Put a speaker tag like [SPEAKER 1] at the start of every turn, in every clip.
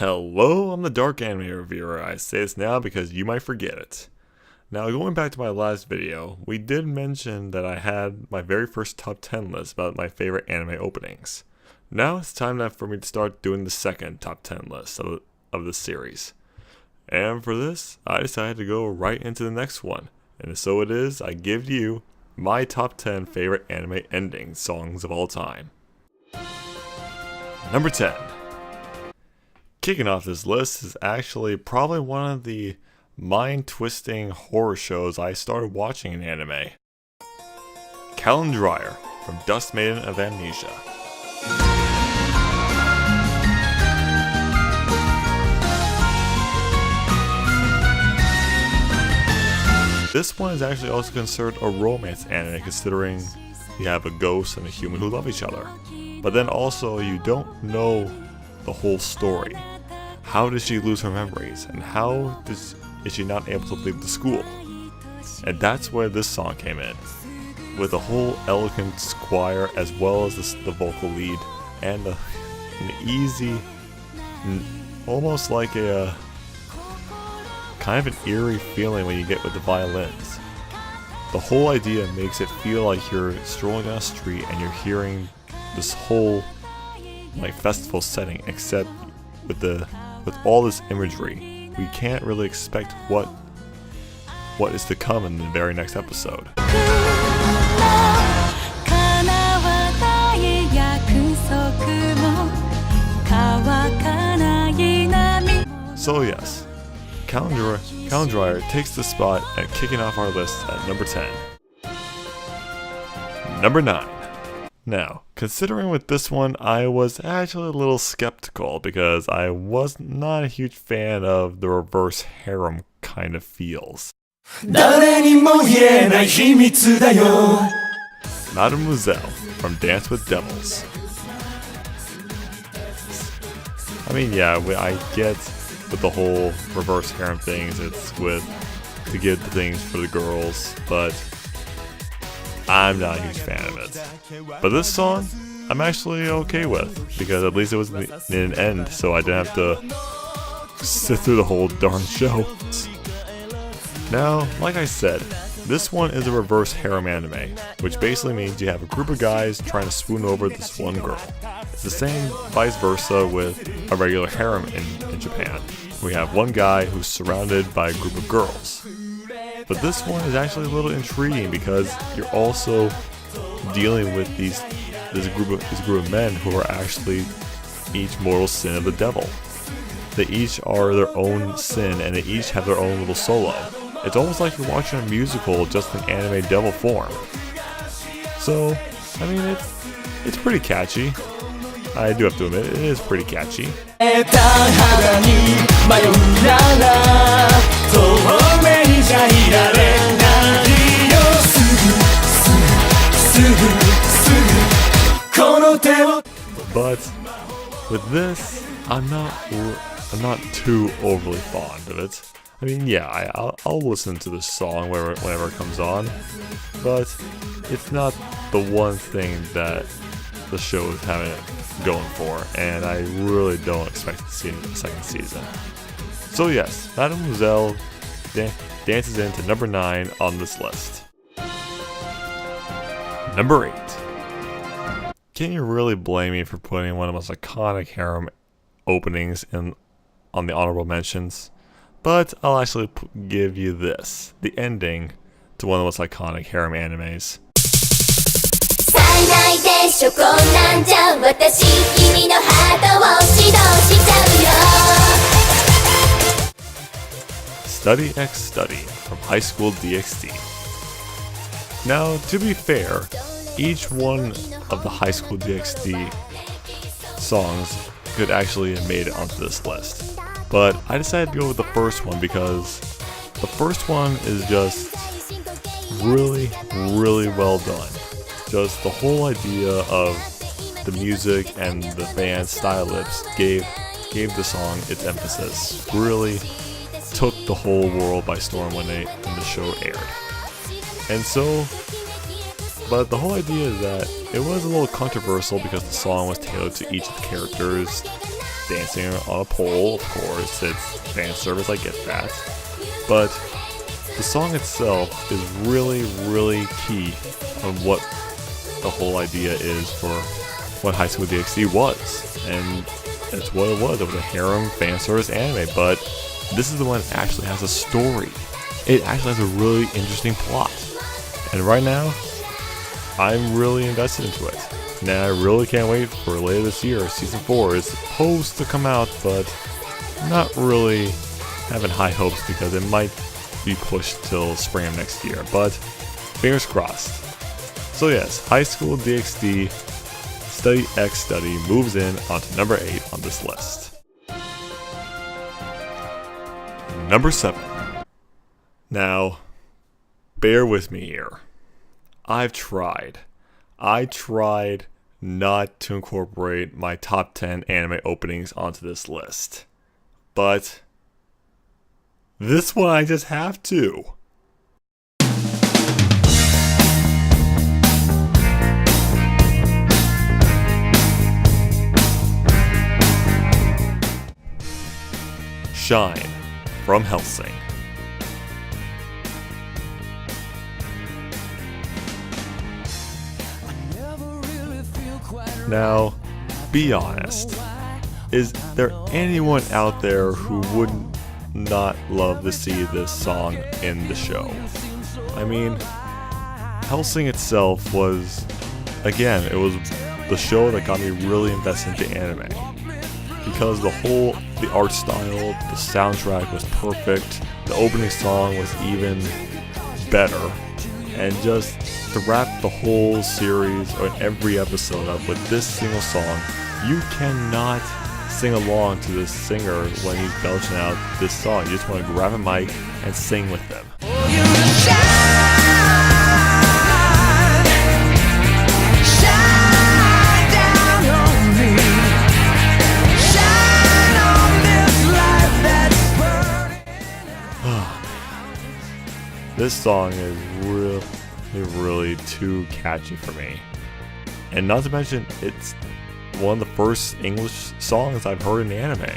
[SPEAKER 1] Hello, I'm the Dark Anime Reviewer. I say this now because you might forget it. Now, going back to my last video, we did mention that I had my very first top 10 list about my favorite anime openings. Now it's time for me to start doing the second top 10 list of this series. And for this, I decided to go right into the next one. And so it is, I give you my top 10 favorite anime ending songs of all time. Number 10. Kicking off this list is actually probably one of the mind-twisting horror shows I started watching in anime. Calendrire from Dust Maiden of Amnesia. This one is actually also considered a romance anime, considering you have a ghost and a human who love each other. But then also you don't know the whole story. How did she lose her memories, and how is she not able to leave the school? And that's where this song came in, with a whole elegant choir as well as the vocal lead, and an easy, almost like a kind of an eerie feeling when you get with the violins. The whole idea makes it feel like you're strolling down a street and you're hearing this whole like festival setting, except with all this imagery, we can't really expect what is to come in the very next episode. So yes, Calendrire takes the spot at kicking off our list at number 10. Number 9. Now, considering with this one, I was actually a little skeptical because I was not a huge fan of the reverse harem kind of feels. Mademoiselle from Dance with Devils. I mean, yeah, I get with the whole reverse harem things, it's to get the things for the girls, but I'm not a huge fan of it. But this song, I'm actually okay with, because at least it was in an end, so I didn't have to sit through the whole darn show. Now, like I said, this one is a reverse harem anime, which basically means you have a group of guys trying to swoon over this one girl. It's the same vice versa with a regular harem in Japan. We have one guy who's surrounded by a group of girls. But this one is actually a little intriguing because you're also dealing with this group of men who are actually each mortal sin of the devil. They each are their own sin, and they each have their own little solo. It's almost like you're watching a musical just in anime devil form. So, I mean, it's pretty catchy. I do have to admit, it is pretty catchy. But with this, I'm not too overly fond of it. I mean, yeah, I'll listen to this song whenever it comes on, but it's not the one thing that the show is having it going for, and I really don't expect to see it in the second season. So yes, Mademoiselle dances into number 9 on this list. Number 8. Can you really blame me for putting one of the most iconic harem openings on the honorable mentions? But I'll actually give you this, the ending to one of the most iconic harem animes. Study X Study from High School DxD. Now, to be fair, each one of the High School DxD songs could actually have made it onto this list. But I decided to go with the first one because the first one is just really, really well done. Just the whole idea of the music and the band's stylists gave the song its emphasis. Really took the whole world by storm when the show aired. And so, but the whole idea is that it was a little controversial because the song was tailored to each of the characters, dancing on a pole, of course. It's fan service, I get that. But the song itself is really, really key on what the whole idea is for what High School DxD was. And that's what it was. It was a harem fan service anime, but this is the one that actually has a story. It actually has a really interesting plot. And right now, I'm really invested into it. Now I really can't wait for later this year. Season 4 is supposed to come out, but not really having high hopes because it might be pushed till spring of next year. But fingers crossed. So yes, High School DxD Study X Study moves in onto number 8 on this list. Number 7. Now, bear with me here. I tried not to incorporate my top 10 anime openings onto this list. But this one I just have to. Shine from Hellsing. Now, be honest. Is there anyone out there who wouldn't not love to see this song in the show? I mean, Hellsing itself was, again, it was the show that got me really invested into anime. Because the art style, the soundtrack was perfect, the opening song was even better, and just to wrap the whole series or every episode up with this single song, you cannot sing along to this singer when he's belching out this song. You just want to grab a mic and sing with them. This song is really too catchy for me. And not to mention, it's one of the first English songs I've heard in anime.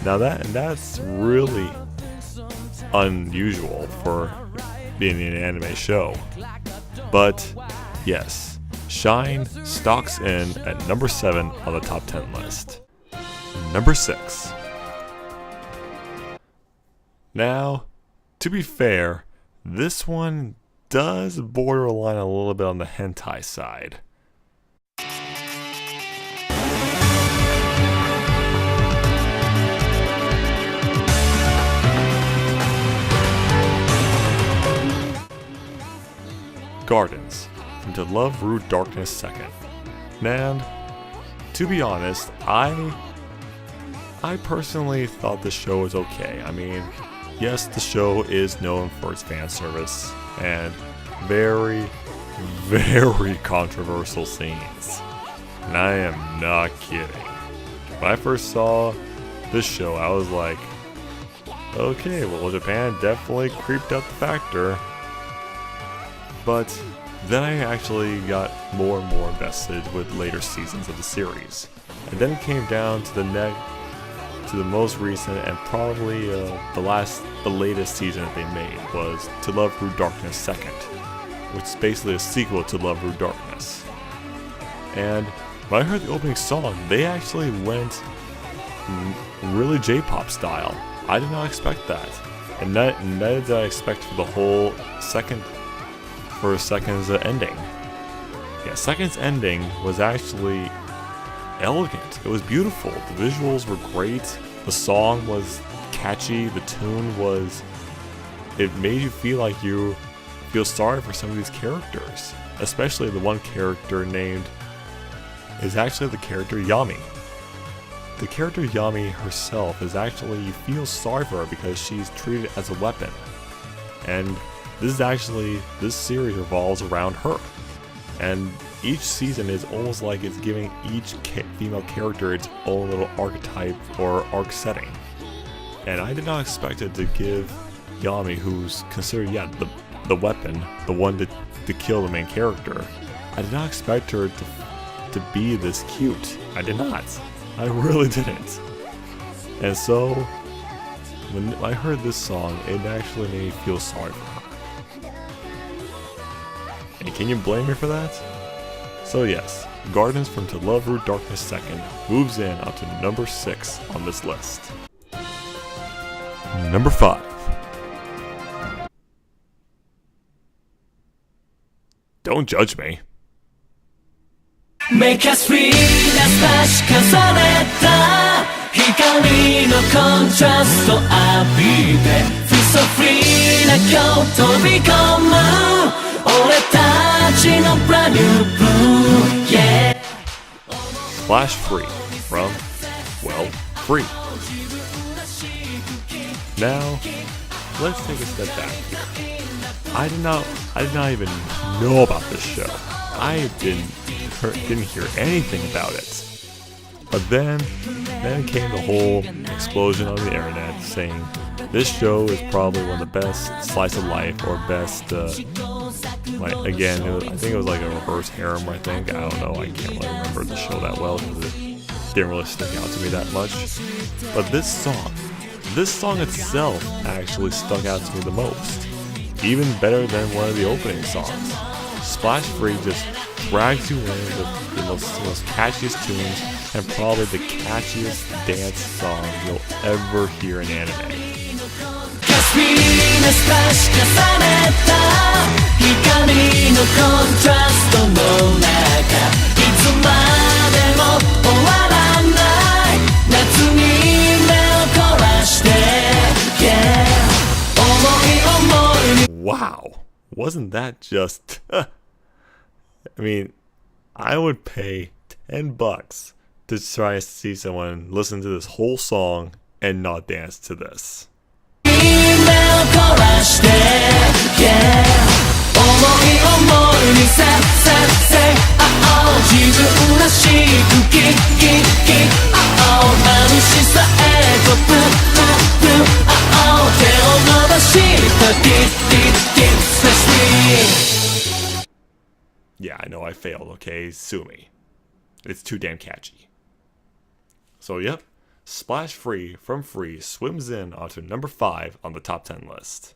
[SPEAKER 1] Now that's really unusual for being an anime show. But yes, Shine stalks in at number 7 on the top 10 list. Number 6. Now, to be fair, this one does borderline a little bit on the hentai side. Gardens from To Love Ru Darkness II. Man, to be honest, I personally thought the show was okay. I mean, yes, the show is known for its fan service and very, very controversial scenes. And I am not kidding. When I first saw this show, I was like, okay, well, Japan definitely creeped up the factor. But then I actually got more and more invested with later seasons of the series. And then it came down to the most recent and probably the latest season that they made was To Love Ru Darkness II, which is basically a sequel to Love Ru Darkness. And when I heard the opening song, they actually went really J-pop style. I did not expect that, and neither did I expect for the whole Second's ending. Yeah, Second's ending was actually elegant. It was beautiful. The visuals were great. The song was catchy. The tune was... It made you feel like you feel sorry for some of these characters. Especially the one character named... is actually the character Yami. The character Yami herself is actually... You feel sorry for her because she's treated as a weapon. And this series revolves around her. And each season is almost like it's giving each female character its own little archetype or arc setting. And I did not expect it to give Yami, who's considered, the weapon, the one to kill the main character. I did not expect her to be this cute. I did not. I really didn't. And so, when I heard this song, it actually made me feel sorry for her. And can you blame me for that? So yes, Gardens from To Love Through Darkness 2nd moves in onto number 6 on this list. Number 5. Don't judge me.
[SPEAKER 2] Make us free な差し重ねた光のコントラスト浴びて Feel so free な今日飛び込む俺たちの brand new blue yeah
[SPEAKER 1] Splash Free from, well, Free. Now, let's take a step back here. I did not even know about this show. I didn't hear anything about it. But then came the whole explosion on the internet saying this show is probably one of the best slice of life or best, I think it was like a reverse harem, I think. I don't know, I can't really remember the show that well because it didn't really stick out to me that much. But this song itself actually stuck out to me the most. Even better than one of the opening songs. Splash Free just drags you in with the most catchiest tunes and probably the catchiest dance song you'll ever hear in anime. Wow, wasn't that just... I mean, I would pay $10 to try to see someone listen to this whole song and not dance to this. Yeah, I know I failed, okay? Sue me. It's too damn catchy. So yep, Splash Free from Free swims in onto number 5 on the top 10 list.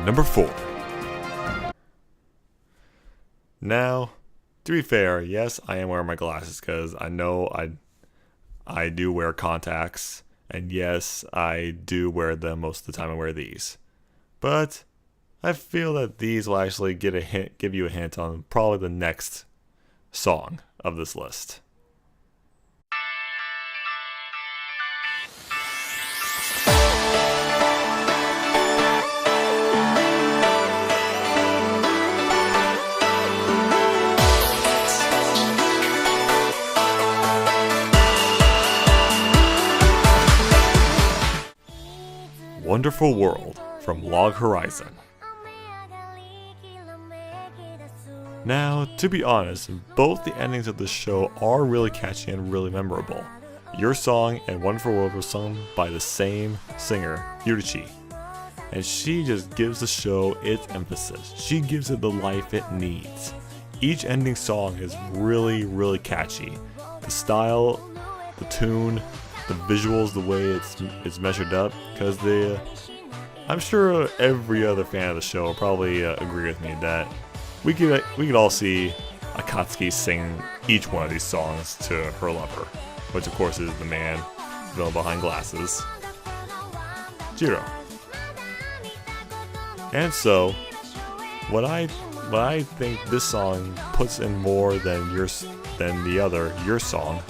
[SPEAKER 1] Number 4. Now, to be fair, yes, I am wearing my glasses because I know I do wear contacts, and yes, I do wear them most of the time I wear these. But I feel that these will actually give you a hint on probably the next song of this list. Wonderful World from Log Horizon. Now, to be honest, both the endings of this show are really catchy and really memorable. Your Song and Wonderful World were sung by the same singer, Yurichi, and she just gives the show its emphasis. She gives it the life it needs. Each ending song is really, really catchy. The style, the tune, the visuals, the way it's measured up, because I'm sure every other fan of the show will probably agree with me that we could all see Akatsuki sing each one of these songs to her lover, which of course is the man villain behind glasses, Jiro. And so, what I think this song puts in more than the other Your Song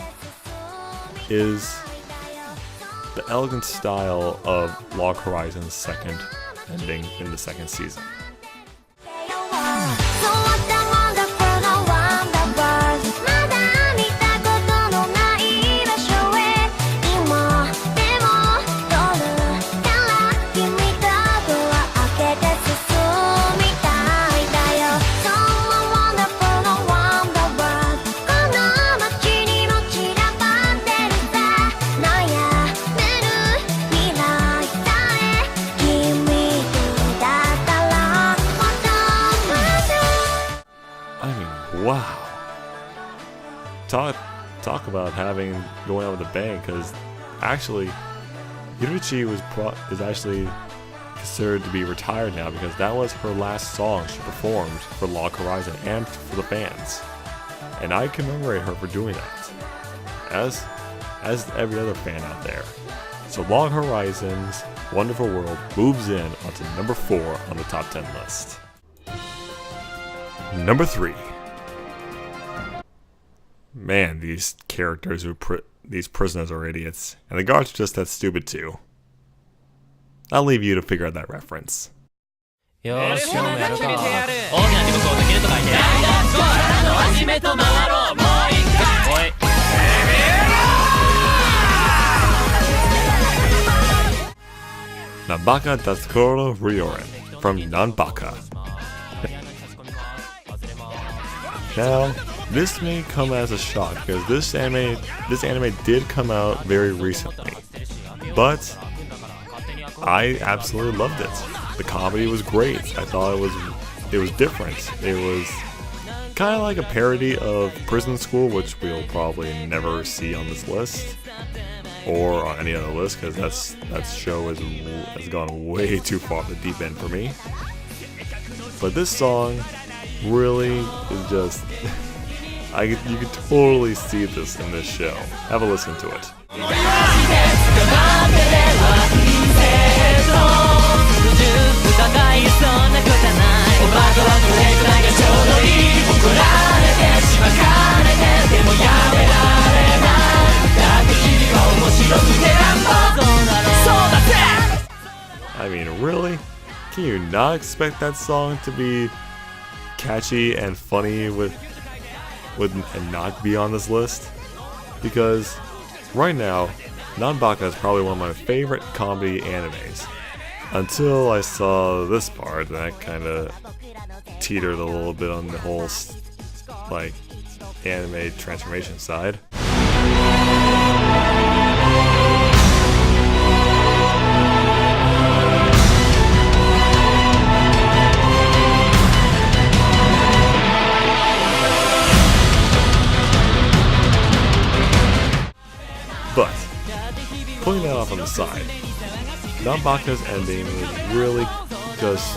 [SPEAKER 1] is the elegant style of Log Horizon's second ending in the second season. talk about going out with a bang, because actually Hiroichi is actually considered to be retired now, because that was her last song she performed for Log Horizon and for the fans, and I commemorate her for doing that, as every other fan out there. So Log Horizon's Wonderful World moves in onto number 4 on the top 10 list. Number 3. Man, these characters these prisoners are idiots, and the guards are just that stupid too. I'll leave you to figure out that reference.
[SPEAKER 2] よーし、今日もやるか。大きな地獄を抜けると書いて。始めと回ろう、もう一回。おい。
[SPEAKER 1] Nanbaka Dasukuro Ryoren from Nanbaka. Now, this may come as a shock because this anime did come out very recently, but I absolutely loved it. The comedy was great. I thought it was different. It was kind of like a parody of Prison School, which we'll probably never see on this list or on any other list, because that show has gone way too far off the deep end for me. But this song really is just you can totally see this in this show. Have a listen to it. I mean, really? Can you not expect that song to be catchy and funny and not be on this list? Because right now, Nanbaka is probably one of my favorite comedy animes. Until I saw this part, that kind of teetered a little bit on the whole like anime transformation side. But, putting that off on the side, Nanbaka's ending was really just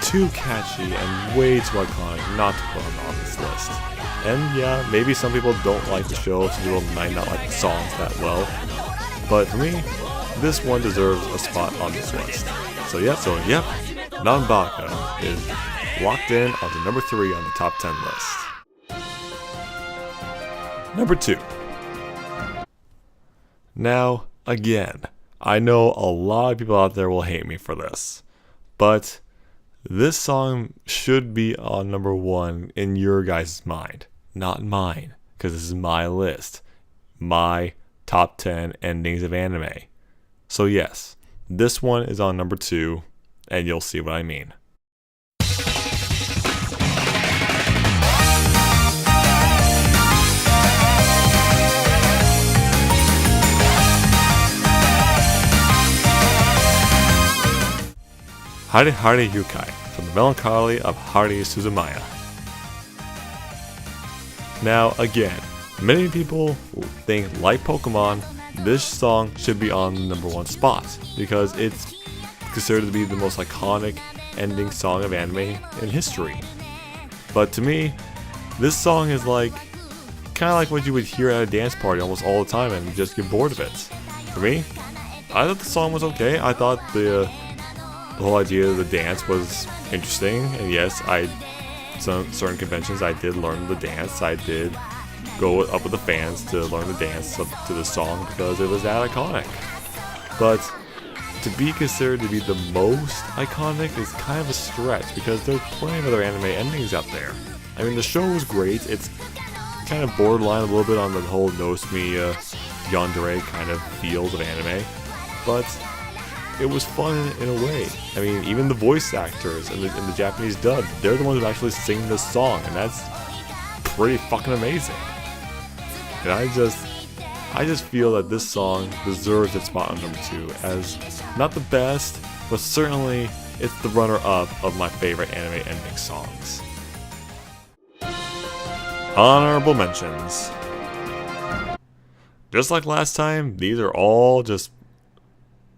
[SPEAKER 1] too catchy and way too iconic not to put on this list. And yeah, maybe some people don't like the show, some people might not like the songs that well, but for me, this one deserves a spot on this list. So yep, Nanbaka is locked in onto number 3 on the top 10 list. Number 2. Now, again, I know a lot of people out there will hate me for this, but this song should be on number 1 in your guys' mind, not mine, because this is my list, my top 10 endings of anime. So yes, this one is on number 2, and you'll see what I mean. Hare Hare Yukai, from the Melancholy of Haruhi Suzumiya. Now again, many people think, like Pokemon, this song should be on the number 1 spot, because it's considered to be the most iconic ending song of anime in history. But to me, this song is like, kind of like what you would hear at a dance party almost all the time and you just get bored of it. For me, I thought the song was okay. I thought the whole idea of the dance was interesting, and yes, certain conventions I did learn the dance. I did go up with the fans to learn the dance to the song because it was that iconic. But to be considered to be the most iconic is kind of a stretch, because there's plenty of other anime endings out there. I mean, the show was great. It's kind of borderline a little bit on the whole Nozomi yandere kind of field of anime, but it was fun in a way. I mean, even the voice actors in the Japanese dub, they're the ones who actually sing this song, and that's pretty fucking amazing. And I just feel that this song deserves its spot on number 2 as not the best, but certainly it's the runner-up of my favorite anime ending songs. Honorable mentions. just like last time, these are all just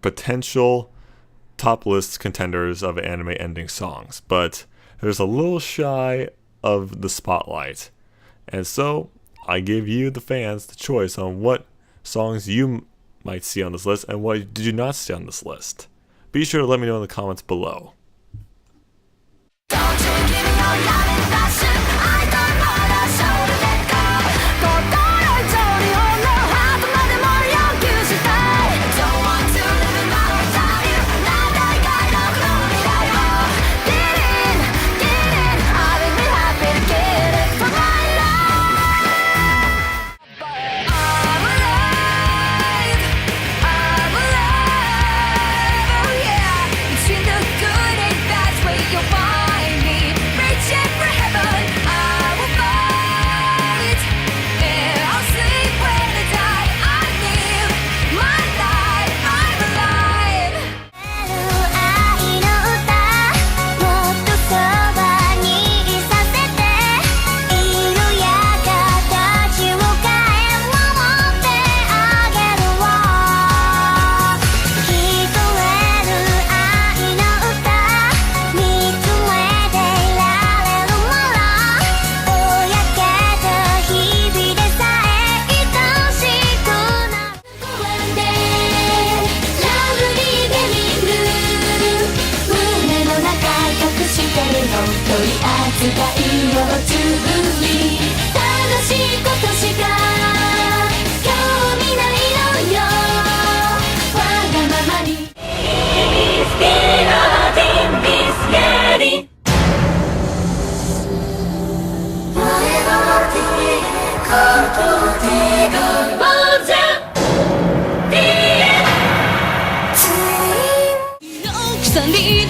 [SPEAKER 1] potential top list contenders of anime ending songs, but there's a little shy of the spotlight. And so I give you, the fans, the choice on what songs you might see on this list and what did you not see on this list. Be sure to let me know in the comments below.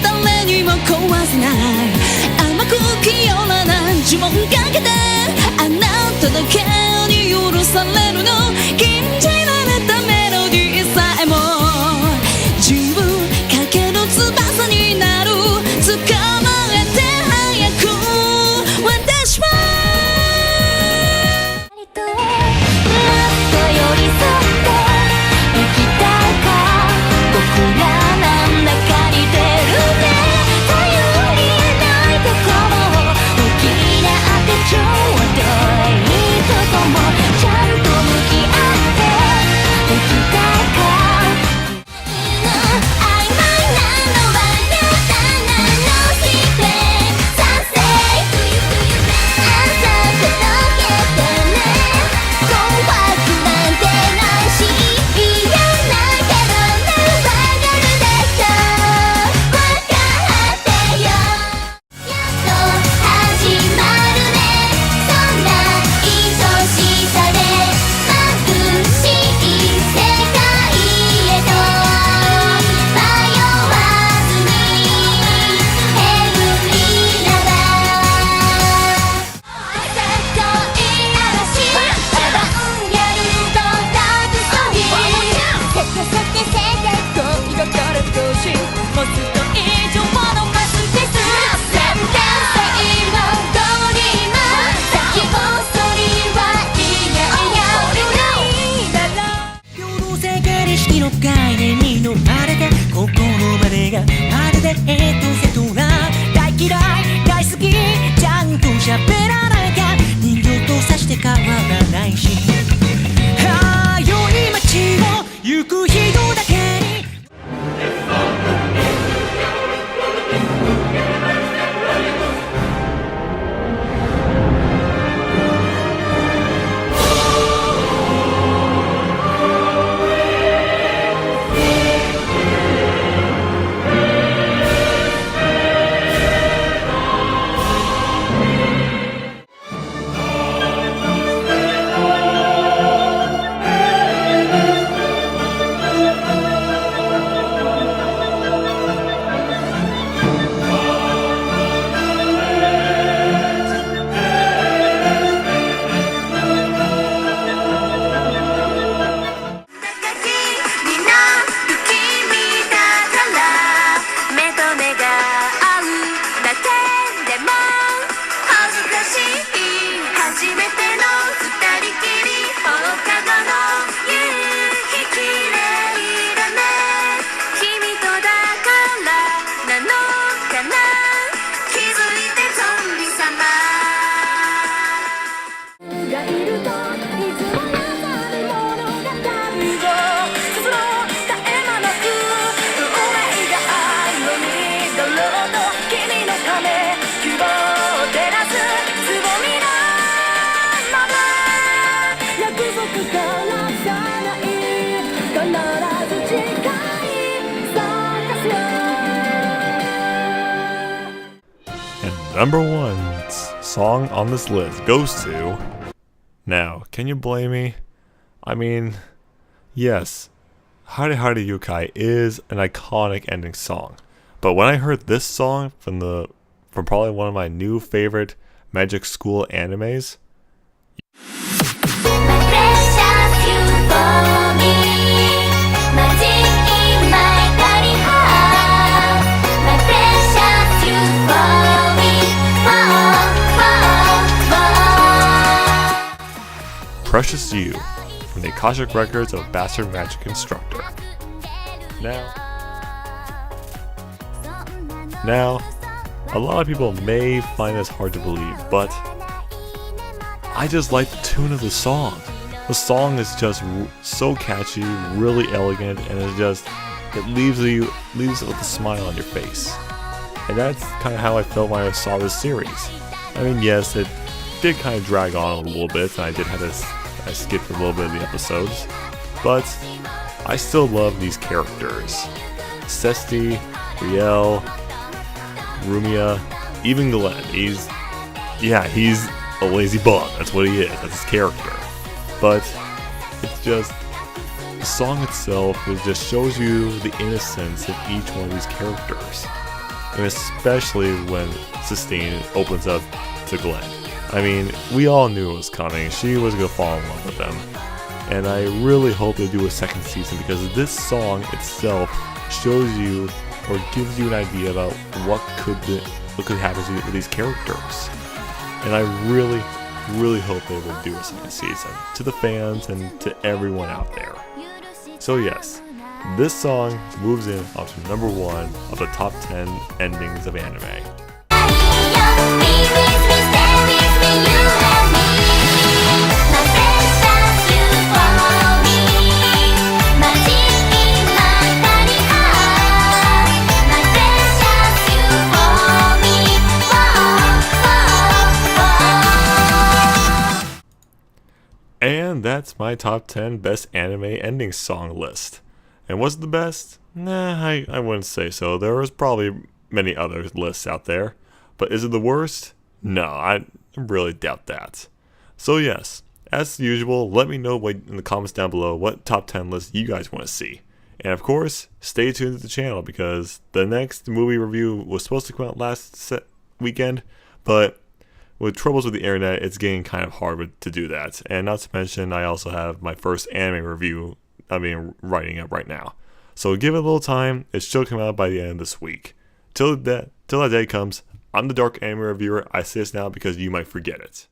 [SPEAKER 2] 誰にも壊せない甘く清らない呪文かけてあなただけに許されるの禁じられたメロディーさえも自分かける翼になる捕まえて早く私はもっと寄り添って生きたいか僕らなんだか似てるね頼りないところ補ってちょうどいいとこもちゃんと向き合って生きたいか曖昧なのはあなたの視点賛成朝届けてね困惑なんてないし嫌ないけどねわかるでしょわかってよやっと始まるねそんな愛しさで眩しい世界へと迷わずにエブリラバ世界嵐やるとラブストーリーせけ恋がからとしもっと以上のマスです全然性のどりも先細りはいやいやないだろ
[SPEAKER 3] 平等性形式の概念に飲まれてここのまでがまるでセトラ大嫌い大好きちゃんと喋らなきゃ人形とさして変わらないしああ良い街を行く人だけに
[SPEAKER 2] になる君だから目と目が合うだけでも恥ずかしい初めての二人きり放課後の夕
[SPEAKER 4] がいるといつも優しい物語を進もう絶え間なく運命があるのにだろうと君のため希望を照らすつぼみのまま約束からさない必ず近い探すよ
[SPEAKER 1] And number one song on this list goes to... Now, can you blame me? I mean, yes, Hare Hare Yukai is an iconic ending song. But when I heard this song from probably one of my new favorite Magic School animes, Precious You from the Akashic Records of Bastard Magic Instructor. Now, a lot of people may find this hard to believe, but I just like the tune of the song. The song is just so catchy, really elegant, and it leaves with a smile on your face. And that's kind of how I felt when I saw this series. I mean, yes, it did kind of drag on a little bit, and I skipped a little bit of the episodes, but I still love these characters. Cesti, Riel, Rumia, even Glenn. He's a lazy bum. That's what he is. That's his character. But it's just, the song itself, it just shows you the innocence of each one of these characters. And especially when Sistine opens up to Glenn. I mean, we all knew it was coming. She was going to fall in love with him. And I really hope they do a second season, because this song itself shows you or gives you an idea about what could happen with these characters. And I really, really hope they will do a second season, to the fans and to everyone out there. So yes, this song moves in up to number one of the top 10 endings of anime. And that's my top 10 best anime ending song list. And was it the best? Nah, I wouldn't say so. There was probably many other lists out there. But is it the worst? No, I really doubt that. So yes, as usual, let me know in the comments down below what top 10 list you guys want to see. And of course, stay tuned to the channel, because the next movie review was supposed to come out last weekend, but with troubles with the internet, it's getting kind of hard to do that. And not to mention, I also have my first anime review writing up right now. So give it a little time. It should come out by the end of this week. Till that day comes, I'm the Dark Anime Reviewer. I say this now because you might forget it.